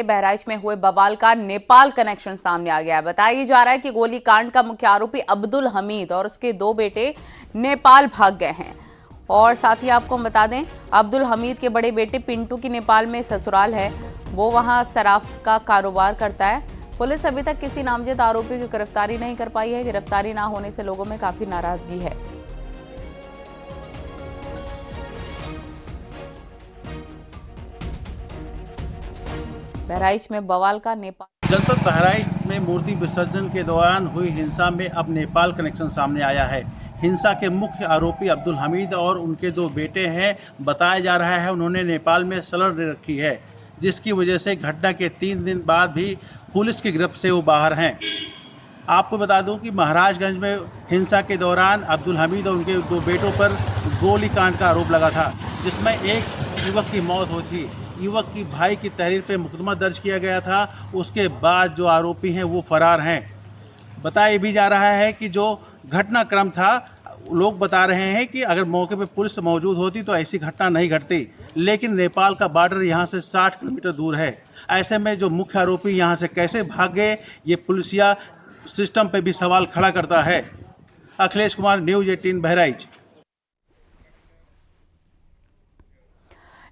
बहराइच में हुए बवाल का नेपाल कनेक्शन सामने आ गया है। बताया जा रहा है कि गोलीकांड का मुख्य आरोपी अब्दुल हमीद और उसके दो बेटे नेपाल भाग गए हैं। और साथ ही आपको हम बता दें, अब्दुल हमीद के बड़े बेटे पिंटू की नेपाल में ससुराल है, वो वहां शराब का कारोबार करता है। पुलिस अभी तक किसी नामजद आरोपी की गिरफ्तारी नहीं कर पाई है। गिरफ्तारी ना होने से लोगों में काफी नाराजगी है। बहराइच में बवाल का नेपाल। जनपद बहराइच में मूर्ति विसर्जन के दौरान हुई हिंसा में अब नेपाल कनेक्शन सामने आया है। हिंसा के मुख्य आरोपी अब्दुल हमीद और उनके दो बेटे हैं। बताया जा रहा है उन्होंने नेपाल में सलड़ रखी है, जिसकी वजह से घटना के 3 दिन बाद भी पुलिस की गिरफ्त से वो बाहर हैं। आपको बता दूं कि महाराजगंज में हिंसा के दौरान अब्दुल हमीद और उनके दो बेटों पर गोलीकांड का आरोप लगा था, जिसमें एक युवक की मौत हुई थी। युवक की भाई की तहरीर पे मुकदमा दर्ज किया गया था। उसके बाद जो आरोपी हैं वो फरार हैं। बताया भी जा रहा है कि जो घटनाक्रम था, लोग बता रहे हैं कि अगर मौके पे पुलिस मौजूद होती तो ऐसी घटना नहीं घटती, लेकिन नेपाल का बॉर्डर यहाँ से 60 किलोमीटर दूर है। ऐसे में जो मुख्य आरोपी यहाँ से कैसे भाग गए, ये पुलिसिया सिस्टम पे भी सवाल खड़ा करता है। अखिलेश कुमार, न्यूज़ 18 बहराइच।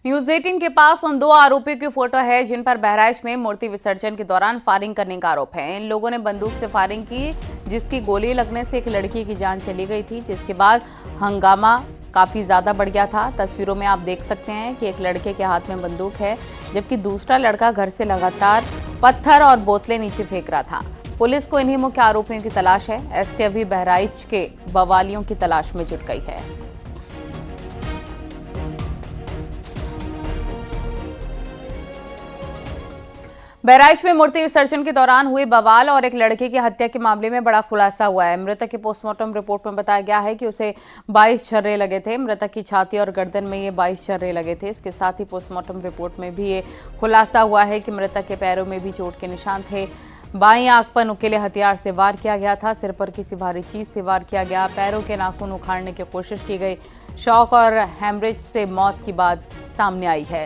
न्यूज 18 के पास उन दो आरोपियों की फोटो है जिन पर बहराइच में मूर्ति विसर्जन के दौरान फायरिंग करने का आरोप है। इन लोगों ने बंदूक से फायरिंग की, जिसकी गोली लगने से एक लड़की की जान चली गई थी, जिसके बाद हंगामा काफी ज्यादा बढ़ गया था। तस्वीरों में आप देख सकते हैं कि एक लड़के के हाथ में बंदूक है, जबकि दूसरा लड़का घर से लगातार पत्थर और बोतलें नीचे फेंक रहा था। पुलिस को इन्हीं मुख्य आरोपियों की तलाश है। एसटीएफ भी बहराइच के बवालियों की तलाश में जुट गई है। बहराइच में मूर्ति विसर्जन के दौरान हुए बवाल और एक लड़के की हत्या के मामले में बड़ा खुलासा हुआ है। मृतक की पोस्टमार्टम रिपोर्ट में बताया गया है कि उसे 22 छर्रे लगे थे। मृतक की छाती और गर्दन में ये 22 छर्रे लगे थे। इसके साथ ही पोस्टमार्टम रिपोर्ट में भी ये खुलासा हुआ है कि मृतक के पैरों में भी चोट के निशान थे। बाईं आंख पर नुकीले हथियार से वार किया गया था। सिर पर किसी भारी चीज से वार किया गया। पैरों के नाखून उखाड़ने की कोशिश की गई। शॉक और हेमरेज से मौत की बात सामने आई है।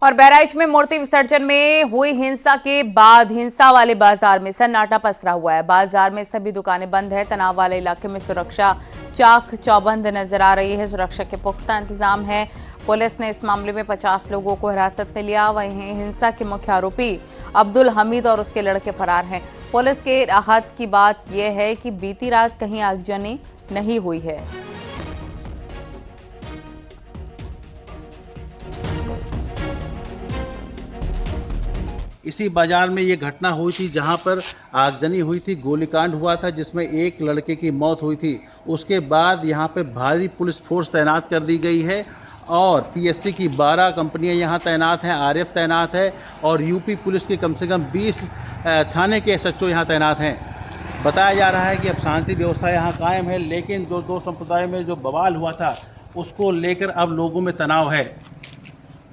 और बहराइच में मूर्ति विसर्जन में हुई हिंसा के बाद हिंसा वाले बाजार में सन्नाटा पसरा हुआ है। बाजार में सभी दुकानें बंद है। तनाव वाले इलाके में सुरक्षा चाक चौबंद नजर आ रही है। सुरक्षा के पुख्ता इंतजाम है। पुलिस ने इस मामले में 50 लोगों को हिरासत में लिया। वहीं हिंसा के मुख्य आरोपी अब्दुल हमीद और उसके लड़के फरार हैं। पुलिस के राहत की बात यह है कि बीती रात कहीं आगजनी नहीं हुई है। इसी बाजार में ये घटना हुई थी जहां पर आगजनी हुई थी, गोलीकांड हुआ था, जिसमें एक लड़के की मौत हुई थी। उसके बाद यहां पे भारी पुलिस फोर्स तैनात कर दी गई है और पीएससी की 12 कंपनियां यहां तैनात हैं, आरएफ तैनात है और यूपी पुलिस के कम से कम 20 थाने के एसएचओ यहां तैनात हैं। बताया जा रहा है कि अब शांति व्यवस्था यहाँ कायम है, लेकिन जो दो संप्रदायों में जो बवाल हुआ था उसको लेकर अब लोगों में तनाव है।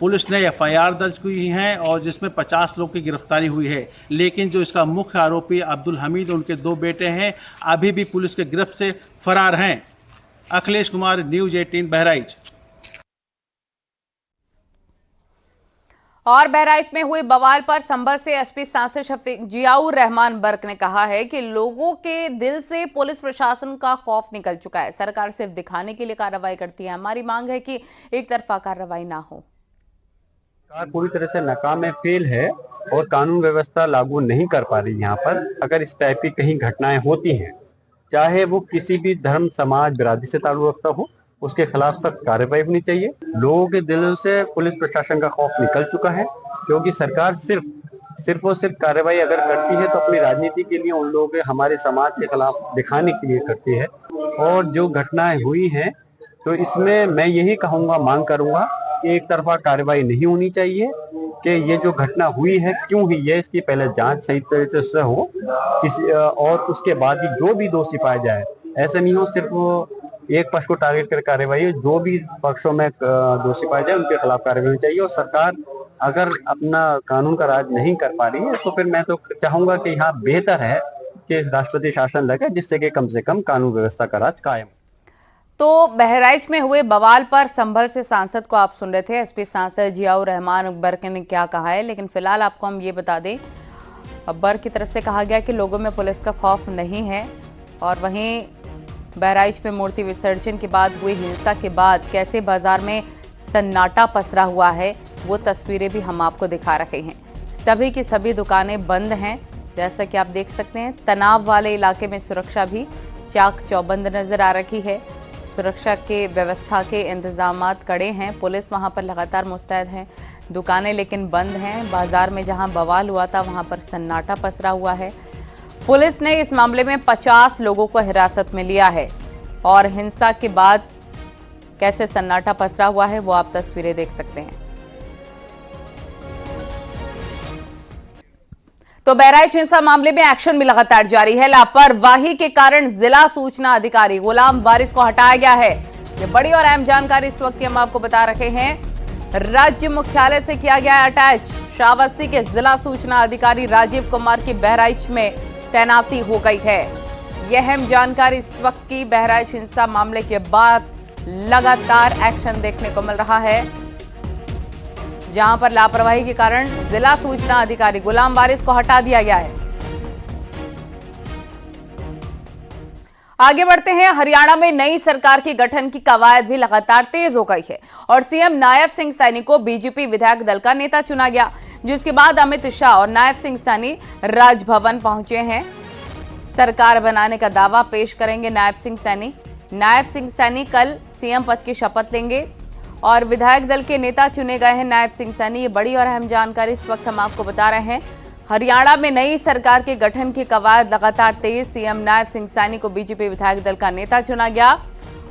पुलिस ने एफआईआर दर्ज की है और जिसमें 50 लोग की गिरफ्तारी हुई है, लेकिन जो इसका मुख्य आरोपी अब्दुल हमीद और उनके दो बेटे हैं अभी भी पुलिस के गिरफ्त से फरार हैं। अखिलेश कुमार, न्यूज़ 18 बहराइच। और बहराइच में हुए बवाल पर संभल से एसपी सांसद शफीक जियाउर रहमान बर्क ने कहा है कि लोगों के दिल से पुलिस प्रशासन का खौफ निकल चुका है। सरकार सिर्फ दिखाने के लिए कार्रवाई करती है। हमारी मांग है कि एक तरफा कार्रवाई ना हो। सरकार पूरी तरह से नाकाम है, फेल है और कानून व्यवस्था लागू नहीं कर पा रही। यहाँ पर अगर इस टाइप की कहीं घटनाएं होती हैं, चाहे वो किसी भी धर्म समाज बिरादरी से ताल्लुक रखता हो, उसके खिलाफ सख्त कार्रवाई होनी चाहिए। लोगों के दिलों से पुलिस प्रशासन का खौफ निकल चुका है, क्योंकि सरकार सिर्फ और सिर्फ कार्रवाई अगर करती है तो अपनी राजनीति के लिए, उन लोगों के हमारे समाज के खिलाफ दिखाने के लिए करती है। और जो घटनाएं हुई हैं तो इसमें मैं यही कहूँगा, मांग करूँगा कि एक तरफा कार्रवाई नहीं होनी चाहिए कि ये जो घटना हुई है क्यों हुई है, इसकी पहले जांच सही तरीके से हो और उसके बाद ही जो भी दोषी पाया जाए। ऐसा नहीं हो सिर्फ एक पक्ष को टारगेट कर कार्रवाई हो, जो भी पक्षों में दोषी पाया जाए उनके खिलाफ कार्रवाई होनी चाहिए। और सरकार अगर अपना कानून का राज नहीं कर पा रही है तो फिर मैं तो चाहूंगा कि यहाँ बेहतर है के राष्ट्रपति शासन लगे, जिससे कि कम से कम कानून व्यवस्था का राज कायम। तो बहराइच में हुए बवाल पर संभल से सांसद को आप सुन रहे थे। एसपी सांसद जियाउर रहमान अकबर ने क्या कहा है, लेकिन फिलहाल आपको हम ये बता दें, अकबर की तरफ से कहा गया कि लोगों में पुलिस का खौफ नहीं है। और वहीं बहराइच में मूर्ति विसर्जन के बाद हुई हिंसा के बाद कैसे बाजार में सन्नाटा पसरा हुआ है, वो तस्वीरें भी हम आपको दिखा रहे हैं। सभी की सभी दुकानें बंद हैं, जैसा कि आप देख सकते हैं। तनाव वाले इलाके में सुरक्षा भी चाक चौबंद नजर आ रही है। सुरक्षा के व्यवस्था के इंतजामात कड़े हैं, पुलिस वहां पर लगातार मुस्तैद है। दुकानें लेकिन बंद हैं। बाजार में जहां बवाल हुआ था वहां पर सन्नाटा पसरा हुआ है। पुलिस ने इस मामले में 50 लोगों को हिरासत में लिया है और हिंसा के बाद कैसे सन्नाटा पसरा हुआ है वो आप तस्वीरें देख सकते हैं। तो बहराइच हिंसा मामले में एक्शन भी लगातार जारी है। लापरवाही के कारण जिला सूचना अधिकारी गुलाम वारिस को हटाया गया है। ये बड़ी और अहम जानकारी इस वक्त हम आपको बता रहे हैं। राज्य मुख्यालय से किया गया है अटैच। श्रावस्ती के जिला सूचना अधिकारी राजीव कुमार की बहराइच में तैनाती हो गई है। यह अहम जानकारी इस वक्त की। बहराइच हिंसा मामले के बाद लगातार एक्शन देखने को मिल रहा है, जहां पर लापरवाही के कारण जिला सूचना अधिकारी गुलाम वारिस को हटा दिया गया है। आगे बढ़ते हैं। हरियाणा में नई सरकार के गठन की कवायद भी लगातार तेज हो गई है और सीएम नायब सिंह सैनी को बीजेपी विधायक दल का नेता चुना गया, जिसके बाद अमित शाह और नायब सिंह सैनी राजभवन पहुंचे हैं। सरकार बनाने का दावा पेश करेंगे नायब सिंह सैनी। नायब सिंह सैनी कल सीएम पद की शपथ लेंगे और विधायक दल के नेता चुने गए हैं नायब सिंह सैनी। ये बड़ी और अहम जानकारी इस वक्त हम आपको बता रहे हैं। हरियाणा में नई सरकार के गठन की कवायद लगातार तेज। सीएम नायब सिंह सैनी को बीजेपी विधायक दल का नेता चुना गया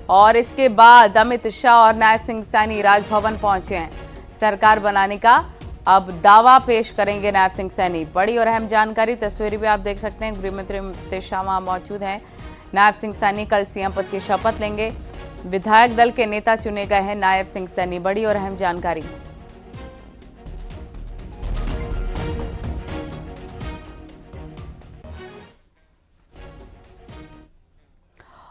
और इसके बाद अमित शाह और नायब सिंह सैनी राजभवन पहुंचे हैं। सरकार बनाने का अब दावा पेश करेंगे नायब सिंह सैनी। बड़ी और अहम जानकारी, तस्वीरें भी आप देख सकते हैं। गृहमंत्री अमित शाह वहां मौजूद हैं। नायब सिंह सैनी कल सीएम पद की शपथ लेंगे। विधायक दल के नेता चुने गए हैं नायब सिंह सैनी। बड़ी और अहम जानकारी।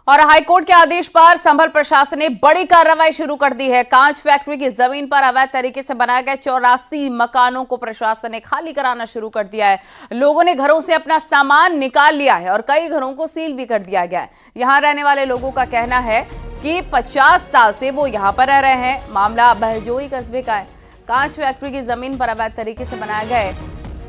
और हाईकोर्ट के आदेश पर संभल प्रशासन ने बड़ी कार्रवाई शुरू कर दी है। कांच फैक्ट्री की जमीन पर अवैध तरीके से बनाए गए 84 मकानों को प्रशासन ने खाली कराना शुरू कर दिया है। लोगों ने घरों से अपना सामान निकाल लिया है और कई घरों को सील भी कर दिया गया है। यहां रहने वाले लोगों का कहना है कि 50 साल से वो यहां पर रह रहे हैं। मामला बहजोई कस्बे का है। कांच फैक्ट्री की जमीन पर अवैध तरीके से बनाए गए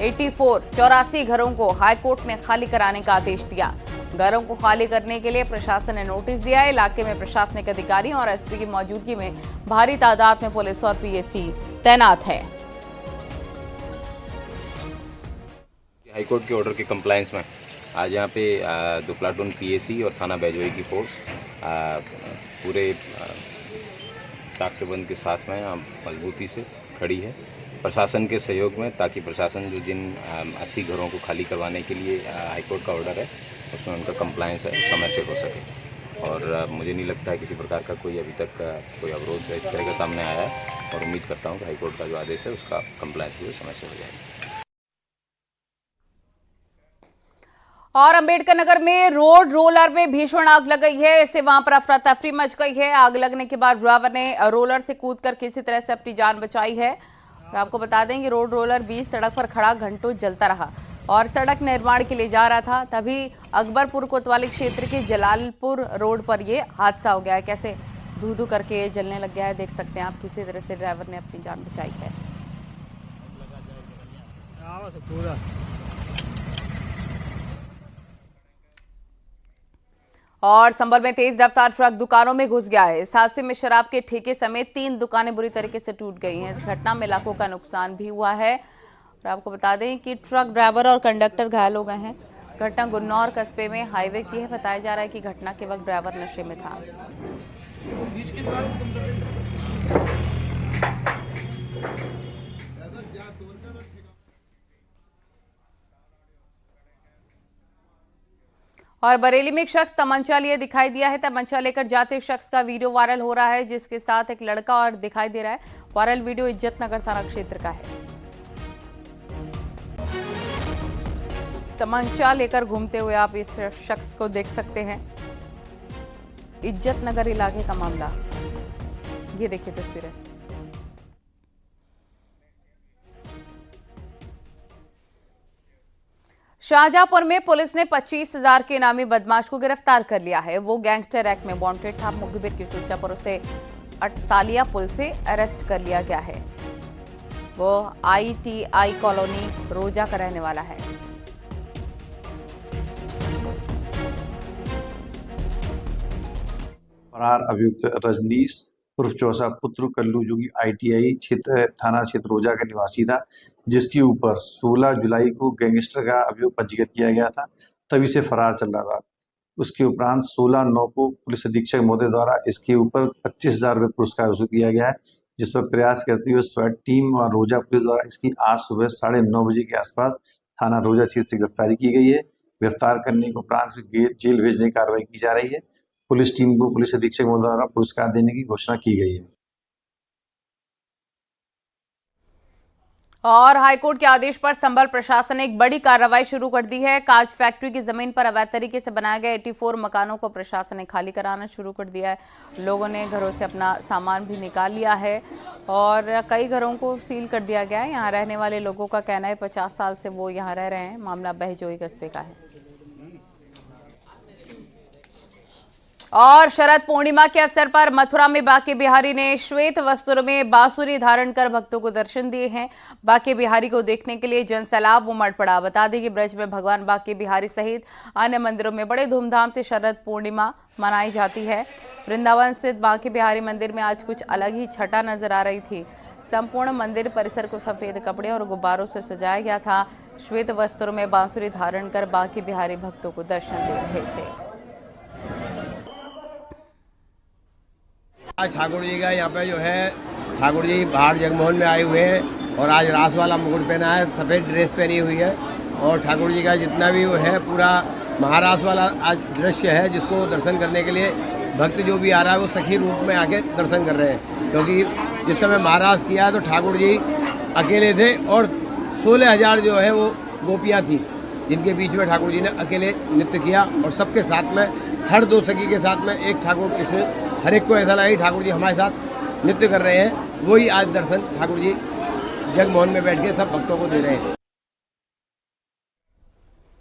84 घरों को हाईकोर्ट ने खाली कराने का आदेश दिया। घरों को खाली करने के लिए प्रशासन ने नोटिस दिया है। इलाके में प्रशासनिक अधिकारियों और एसपी की मौजूदगी में भारी तादाद में पुलिस और पीएसी तैनात है। हाईकोर्ट के ऑर्डर के कंप्लायंस में आज यहाँ पे 2 प्लाटून पीएसी और थाना बैजोई की फोर्स पूरे ताकतबंद के साथ में मजबूती से खड़ी है प्रशासन के सहयोग में, ताकि प्रशासन जो जिन 80 घरों को खाली करवाने के लिए हाईकोर्ट का ऑर्डर है उसमें उनका कंप्लायंस है समय से हो सके। और मुझे नहीं लगता है किसी प्रकार का कोई अभी तक कोई अवरोध इस तरह का सामने आया है और उम्मीद करता हूँ कि हाईकोर्ट का जो आदेश है उसका कंप्लायंस भी समय से हो जाएगा। और अंबेडकर नगर में रोड रोलर में भीषण आग लग गई है। इससे वहां पर अफरा तफरी मच गई है। आग लगने के बाद ड्राइवर ने रोलर से कूदकर किसी तरह से अपनी जान बचाई है। और आपको बता दें कि रोड रोलर बीच सड़क पर खड़ा घंटों जलता रहा और सड़क निर्माण के लिए जा रहा था। तभी अकबरपुर कोतवाली क्षेत्र के जलालपुर रोड पर यह हादसा हो गया है। कैसे धू धू करके जलने लग गया है, देख सकते हैं आप। किसी तरह से ड्राइवर ने अपनी जान बचाई है। और संभल में तेज रफ्तार ट्रक दुकानों में घुस गया है। इस हादसे में शराब के ठेके समेत 3 दुकानें बुरी तरीके से टूट गई हैं। इस घटना में लाखों का नुकसान भी हुआ है। और आपको बता दें कि ट्रक ड्राइवर और कंडक्टर घायल हो गए हैं। घटना गुन्नौर कस्बे में हाईवे की है। बताया जा रहा है कि घटना के वक्त ड्राइवर नशे में था। और बरेली में एक शख्स तमंचा लिए दिखाई दिया है। तमंचा लेकर जाते शख्स का वीडियो वायरल हो रहा है, जिसके साथ एक लड़का और दिखाई दे रहा है। वायरल वीडियो इज्जतनगर थाना क्षेत्र का है। तमंचा लेकर घूमते हुए आप इस शख्स को देख सकते हैं। इज्जत नगर इलाके का मामला, ये देखिए तस्वीरें। शाहजहांपुर में पुलिस ने 25,000 के इनामी बदमाश को गिरफ्तार कर लिया है। वो गैंगस्टर एक्ट में वांटेड था। मुखबिर की सूचना पर उसे अटसालिया पुल से अरेस्ट कर लिया गया है। वो ITI कॉलोनी रोजा का रहने वाला है। फरार अभियुक्त रजनीश उर्फ चौसा पुत्र कल्लू जो कि ITI क्षेत्र थाना क्षेत्र रोजा का निवासी था, जिसके ऊपर 16 जुलाई को गैंगस्टर का अभियोग पंजीकृत किया गया था, तभी से फरार चल रहा था। उसके उपरांत 16/9 को पुलिस अधीक्षक महोदय द्वारा इसके ऊपर 25,000 रुपये पुरस्कार वसूल किया गया है, जिस पर प्रयास करते हुए स्वैट टीम और रोजा पुलिस द्वारा इसकी आज सुबह 9:30 बजे के आसपास थाना रोजा क्षेत्र से गिरफ्तारी की गई है। गिरफ्तार करने के उपरांत जेल भेजने की कार्रवाई की जा रही है। पुलिस टीम को पुलिस अधीक्षक महोदय द्वारा पुरस्कार देने की घोषणा की गई है। और हाईकोर्ट के आदेश पर संभल प्रशासन ने एक बड़ी कार्रवाई शुरू कर दी है। कांच फैक्ट्री की जमीन पर अवैध तरीके से बनाए गए 84 मकानों को प्रशासन ने खाली कराना शुरू कर दिया है। लोगों ने घरों से अपना सामान भी निकाल लिया है और कई घरों को सील कर दिया गया है। यहाँ रहने वाले लोगों का कहना है 50 साल से वो यहाँ रह रहे हैं। मामला बहजोई कस्बे का है। और शरद पूर्णिमा के अवसर पर मथुरा में बांके बिहारी ने श्वेत वस्त्रों में बांसुरी धारण कर भक्तों को दर्शन दिए हैं। बांके बिहारी को देखने के लिए जनसैलाब उमड़ पड़ा। बता दें कि ब्रज में भगवान बांके बिहारी सहित अन्य मंदिरों में बड़े धूमधाम से शरद पूर्णिमा मनाई जाती है। वृंदावन स्थित बांके बिहारी मंदिर में आज कुछ अलग ही छटा नजर आ रही थी। संपूर्ण मंदिर परिसर को सफेद कपड़े और गुब्बारों से सजाया गया था। श्वेत वस्त्रों में बांसुरी धारण कर बांके बिहारी भक्तों को दर्शन दे रहे थे। आज ठाकुर जी का यहाँ पे जो है ठाकुर जी बाहर जगमोहन में आए हुए हैं और आज रास वाला मुकुट पहना है, सफ़ेद ड्रेस पहनी हुई है और ठाकुर जी का जितना भी वो है पूरा महारास वाला आज दृश्य है, जिसको दर्शन करने के लिए भक्त जो भी आ रहा है वो सखी रूप में आके दर्शन कर रहे हैं। क्योंकि जिस समय महारास किया है तो ठाकुर जी अकेले थे और 16,000 जो है वो गोपियाँ थी, जिनके बीच में ठाकुर जी ने अकेले नृत्य किया और सबके साथ में हर 2 सखी के साथ में एक ठाकुर कृष्ण, हर एक को ऐसा लगा ठाकुर जी हमारे साथ नृत्य कर रहे हैं। वही आज दर्शन ठाकुर जी जगमोहन में बैठ के सब भक्तों को दे रहे हैं।